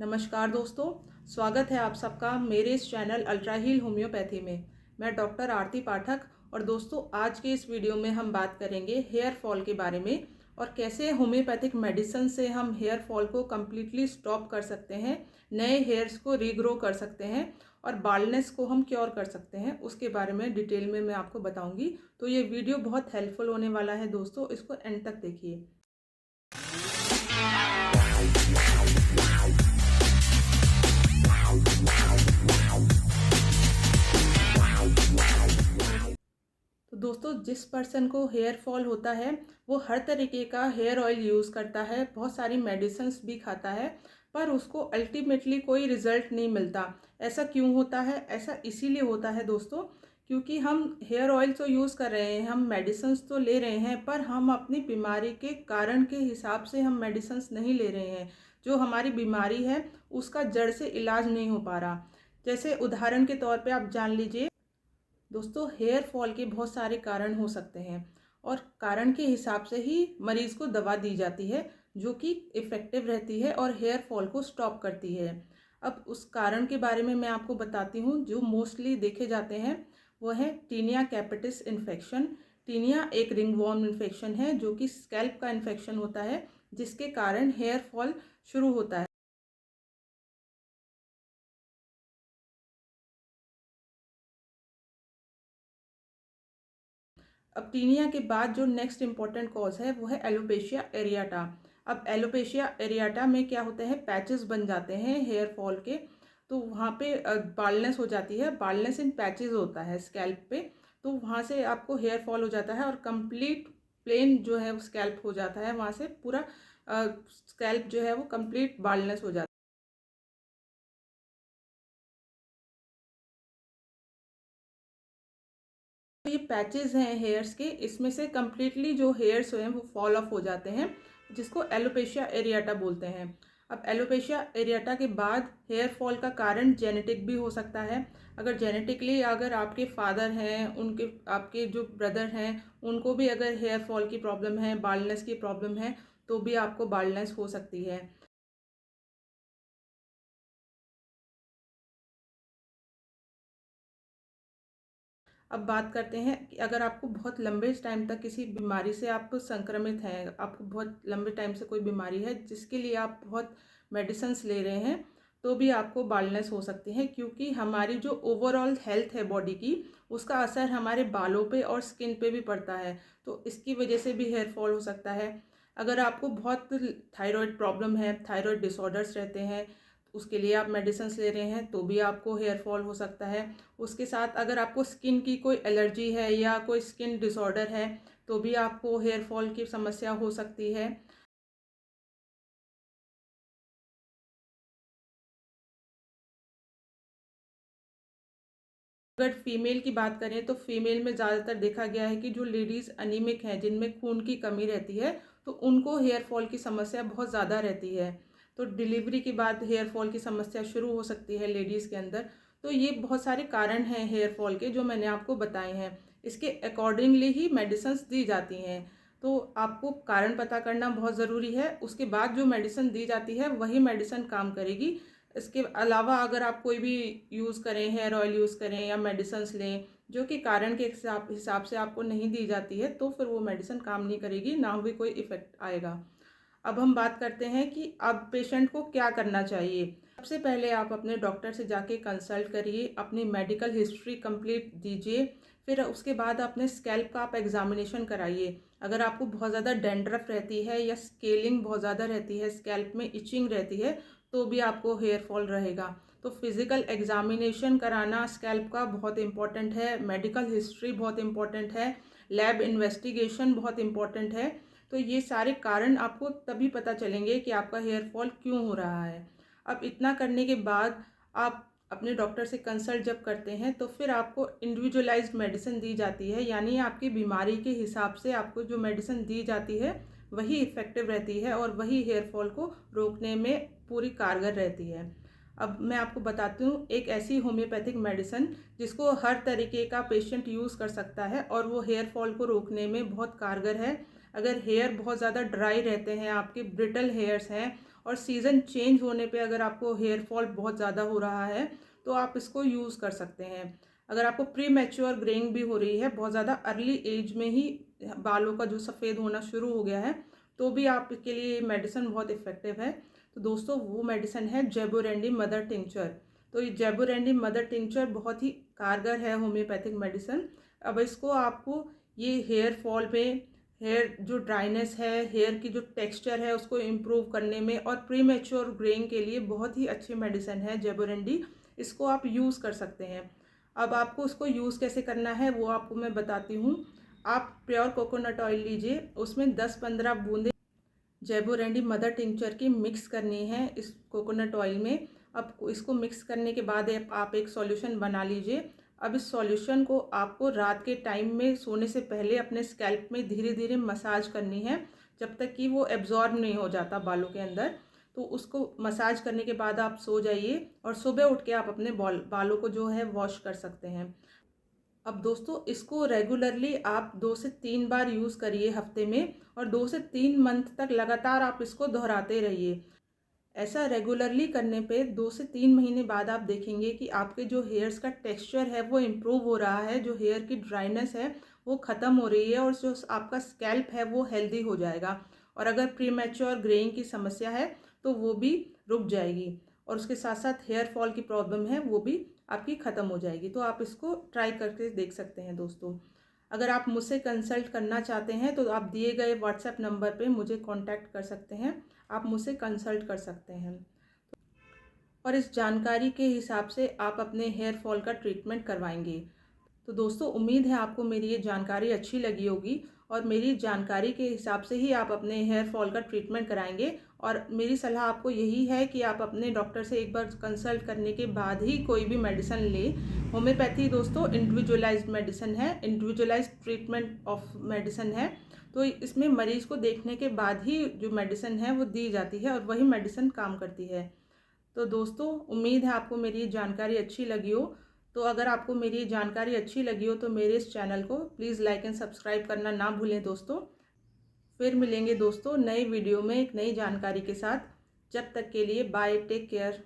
नमस्कार दोस्तों, स्वागत है आप सबका मेरे इस चैनल अल्ट्रा हील होम्योपैथी में। मैं डॉक्टर आरती पाठक और दोस्तों आज के इस वीडियो में हम बात करेंगे हेयर फॉल के बारे में और कैसे होम्योपैथिक मेडिसिन से हम हेयर फॉल को कम्प्लीटली स्टॉप कर सकते हैं, नए हेयर्स को रीग्रो कर सकते हैं और बाल्डनेस को हम क्योर कर सकते हैं। उसके बारे में डिटेल में मैं आपको बताऊंगी। तो ये वीडियो बहुत हेल्पफुल होने वाला है दोस्तों, इसको एंड तक देखिए। तो दोस्तों जिस पर्सन को हेयर फॉल होता है वो हर तरीके का हेयर ऑयल यूज़ करता है, बहुत सारी मेडिसिन्स भी खाता है, पर उसको अल्टीमेटली कोई रिजल्ट नहीं मिलता। ऐसा क्यों होता है? ऐसा इसीलिए होता है दोस्तों क्योंकि हम हेयर ऑयल तो यूज़ कर रहे हैं, हम मेडिसिन्स तो ले रहे हैं, पर हम अपनी बीमारी के कारण के हिसाब से हम मेडिसिन्स नहीं ले रहे हैं। जो हमारी बीमारी है उसका जड़ से इलाज नहीं हो पा रहा। जैसे उदाहरण के तौर पे आप जान लीजिए दोस्तों, हेयर फॉल के बहुत सारे कारण हो सकते हैं और कारण के हिसाब से ही मरीज़ को दवा दी जाती है जो कि इफ़ेक्टिव रहती है और हेयर फॉल को स्टॉप करती है। अब उस कारण के बारे में मैं आपको बताती हूँ जो मोस्टली देखे जाते हैं। वो है टीनिया कैपिटिस इन्फेक्शन। टीनिया एक रिंगवॉर्म इन्फेक्शन है जो कि स्कैल्प का इन्फेक्शन होता है जिसके कारण हेयर फॉल शुरू होता है। अब टीनिया के बाद जो नेक्स्ट इम्पॉर्टेंट कॉज है वो है एलोपेशिया एरियाटा। अब एलोपेशिया एरियाटा में क्या होते हैं, पैचेस बन जाते हैं हेयर फॉल के। तो वहाँ पे बाल्डनेस हो जाती है, बाल्डनेस इन पैचेस होता है स्कैल्प पे। तो वहाँ से आपको हेयर फॉल हो जाता है और कंप्लीट प्लेन जो है वो स्कैल्प हो जाता है, वहाँ से पूरा स्कैल्प जो है वो कंप्लीट बाल्डनेस हो जाता है। तो ये पैचेस हैं हेयर्स के, इसमें से कम्प्लीटली जो हेयर्स हैं वो फॉल ऑफ हो जाते हैं जिसको एलोपेशिया एरियाटा बोलते हैं। अब एलोपेशिया एरियाटा के बाद हेयर फॉल का कारण जेनेटिक भी हो सकता है। अगर जेनेटिकली अगर आपके फादर हैं, उनके आपके जो ब्रदर हैं उनको भी अगर हेयर फॉल की प्रॉब्लम है, बाल्डनेस की प्रॉब्लम है, तो भी आपको बाल्डनेस हो सकती है। अब बात करते हैं कि अगर आपको बहुत लंबे टाइम तक किसी बीमारी से आप संक्रमित हैं, आपको बहुत लंबे टाइम से कोई बीमारी है जिसके लिए आप बहुत मेडिसिन्स ले रहे हैं, तो भी आपको बाल्डनेस हो सकती है क्योंकि हमारी जो ओवरऑल हेल्थ है बॉडी की, उसका असर हमारे बालों पे और स्किन पे भी पड़ता है। तो इसकी वजह से भी हेयर फॉल हो सकता है। अगर आपको बहुत थायराइड प्रॉब्लम है, थायराइड डिसऑर्डर्स रहते हैं, उसके लिए आप मेडिसिन्स ले रहे हैं, तो भी आपको हेयर फॉल हो सकता है। उसके साथ अगर आपको स्किन की कोई एलर्जी है या कोई स्किन डिसऑर्डर है, तो भी आपको हेयर फॉल की समस्या हो सकती है। अगर फीमेल की बात करें तो फीमेल में ज़्यादातर देखा गया है कि जो लेडीज़ अनीमिक हैं, जिनमें खून की कमी रहती है, तो उनको हेयर फॉल की समस्या बहुत ज़्यादा रहती है। तो डिलीवरी के बाद हेयर फॉल की समस्या शुरू हो सकती है लेडीज़ के अंदर। तो ये बहुत सारे कारण हैं हेयर फॉल के जो मैंने आपको बताए हैं। इसके अकॉर्डिंगली ही मेडिसिन्स दी जाती हैं। तो आपको कारण पता करना बहुत ज़रूरी है, उसके बाद जो मेडिसिन दी जाती है वही मेडिसिन काम करेगी। इसके अलावा अगर आप कोई भी यूज़ करें, हेयर ऑयल यूज़ करें या मेडिसिन्स लें जो कि कारण के हिसाब से आपको नहीं दी जाती है, तो फिर वो मेडिसिन काम नहीं करेगी, ना भी कोई इफ़ेक्ट आएगा। अब हम बात करते हैं कि अब पेशेंट को क्या करना चाहिए। सबसे पहले आप अपने डॉक्टर से जाके कंसल्ट करिए, अपनी मेडिकल हिस्ट्री कंप्लीट दीजिए। फिर उसके बाद अपने स्कैल्प का आप एग्जामिनेशन कराइए। अगर आपको बहुत ज़्यादा डेंड्रफ रहती है या स्केलिंग बहुत ज़्यादा रहती है, स्कैल्प में इचिंग रहती है, तो भी आपको हेयर फॉल रहेगा। तो फिज़िकल एग्जामिनेशन कराना स्कैल्प का बहुत इंपॉर्टेंट है, मेडिकल हिस्ट्री बहुत इंपॉर्टेंट है, लैब इन्वेस्टिगेशन बहुत इंपॉर्टेंट है। तो ये सारे कारण आपको तभी पता चलेंगे कि आपका हेयर फॉल क्यों हो रहा है। अब इतना करने के बाद आप अपने डॉक्टर से कंसल्ट जब करते हैं तो फिर आपको इंडिविजुअलाइज्ड मेडिसिन दी जाती है, यानी आपकी बीमारी के हिसाब से आपको जो मेडिसिन दी जाती है वही इफ़ेक्टिव रहती है और वही हेयर फॉल को रोकने में पूरी कारगर रहती है। अब मैं आपको बताती हूँ एक ऐसी होम्योपैथिक मेडिसिन जिसको हर तरीके का पेशेंट यूज़ कर सकता है और वो हेयर फॉल को रोकने में बहुत कारगर है। अगर हेयर बहुत ज़्यादा ड्राई रहते हैं, आपके ब्रिटल हेयर्स हैं और सीज़न चेंज होने पे अगर आपको हेयर फॉल बहुत ज़्यादा हो रहा है तो आप इसको यूज़ कर सकते हैं। अगर आपको प्री मैच्योर ग्रेइंग भी हो रही है, बहुत ज़्यादा अर्ली एज में ही बालों का जो सफ़ेद होना शुरू हो गया है, तो भी आपके लिए ये मेडिसिन बहुत इफ़ेक्टिव है। तो दोस्तों वो मेडिसिन है जैबोरेंडी मदर टिंचर। तो ये जैबोरेंडी मदर टिंचर बहुत ही कारगर है होम्योपैथिक मेडिसिन। अब इसको आपको ये हेयर फॉल में, हेयर जो ड्राइनेस है, हेयर की जो टेक्सचर है उसको इम्प्रूव करने में और प्री मैच्योर ग्रेइंग के लिए बहुत ही अच्छी मेडिसिन है जैबोरेंडी। इसको आप यूज़ कर सकते हैं। अब आपको उसको यूज़ कैसे करना है वो आपको मैं बताती हूँ। आप प्योर कोकोनट ऑयल लीजिए, उसमें 10-15 बूंदे जैबोरेंडी मदर टिंचर की मिक्स करनी है इस कोकोनट ऑयल में। अब इसको मिक्स करने के बाद आप एक सॉल्यूशन बना लीजिए। अब इस सॉल्यूशन को आपको रात के टाइम में सोने से पहले अपने स्कैल्प में धीरे धीरे मसाज करनी है, जब तक कि वो एब्जॉर्ब नहीं हो जाता बालों के अंदर। तो उसको मसाज करने के बाद आप सो जाइए और सुबह उठ के आप अपने बालों को जो है वॉश कर सकते हैं। अब दोस्तों इसको रेगुलरली आप 2 से 3 बार यूज़ करिए हफ्ते में, और 2 से 3 मंथ तक लगातार आप इसको दोहराते रहिए। ऐसा रेगुलरली करने पे 2 से 3 महीने बाद आप देखेंगे कि आपके जो हेयर्स का टेक्सचर है वो इम्प्रूव हो रहा है, जो हेयर की ड्राइनेस है वो ख़त्म हो रही है, और जो आपका स्कैल्प है वो हेल्दी हो जाएगा। और अगर प्रीमैच्योर ग्रेइंग की समस्या है तो वो भी रुक जाएगी, और उसके साथ साथ हेयर फॉल की प्रॉब्लम है वो भी आपकी ख़त्म हो जाएगी। तो आप इसको ट्राई करके देख सकते हैं दोस्तों। अगर आप मुझसे कंसल्ट करना चाहते हैं तो आप दिए गए व्हाट्सएप नंबर पे मुझे कांटेक्ट कर सकते हैं, आप मुझसे कंसल्ट कर सकते हैं, और इस जानकारी के हिसाब से आप अपने हेयर फॉल का ट्रीटमेंट करवाएंगे। तो दोस्तों उम्मीद है आपको मेरी ये जानकारी अच्छी लगी होगी, और मेरी जानकारी के हिसाब से ही आप अपने हेयर फॉल का ट्रीटमेंट कराएंगे। और मेरी सलाह आपको यही है कि आप अपने डॉक्टर से एक बार कंसल्ट करने के बाद ही कोई भी मेडिसिन लें। होम्योपैथी दोस्तों इंडिविजुअलाइज्ड मेडिसिन है, इंडिविजुअलाइज्ड ट्रीटमेंट ऑफ मेडिसिन है। तो इसमें मरीज़ को देखने के बाद ही जो मेडिसिन है वो दी जाती है, और वही मेडिसिन काम करती है। तो दोस्तों उम्मीद है आपको मेरी जानकारी अच्छी लगी हो। तो अगर आपको मेरी जानकारी अच्छी लगी हो तो मेरे इस चैनल को प्लीज़ लाइक एंड सब्सक्राइब करना ना भूलें दोस्तों। फिर मिलेंगे दोस्तों नई वीडियो में एक नई जानकारी के साथ। जब तक के लिए बाय, टेक केयर।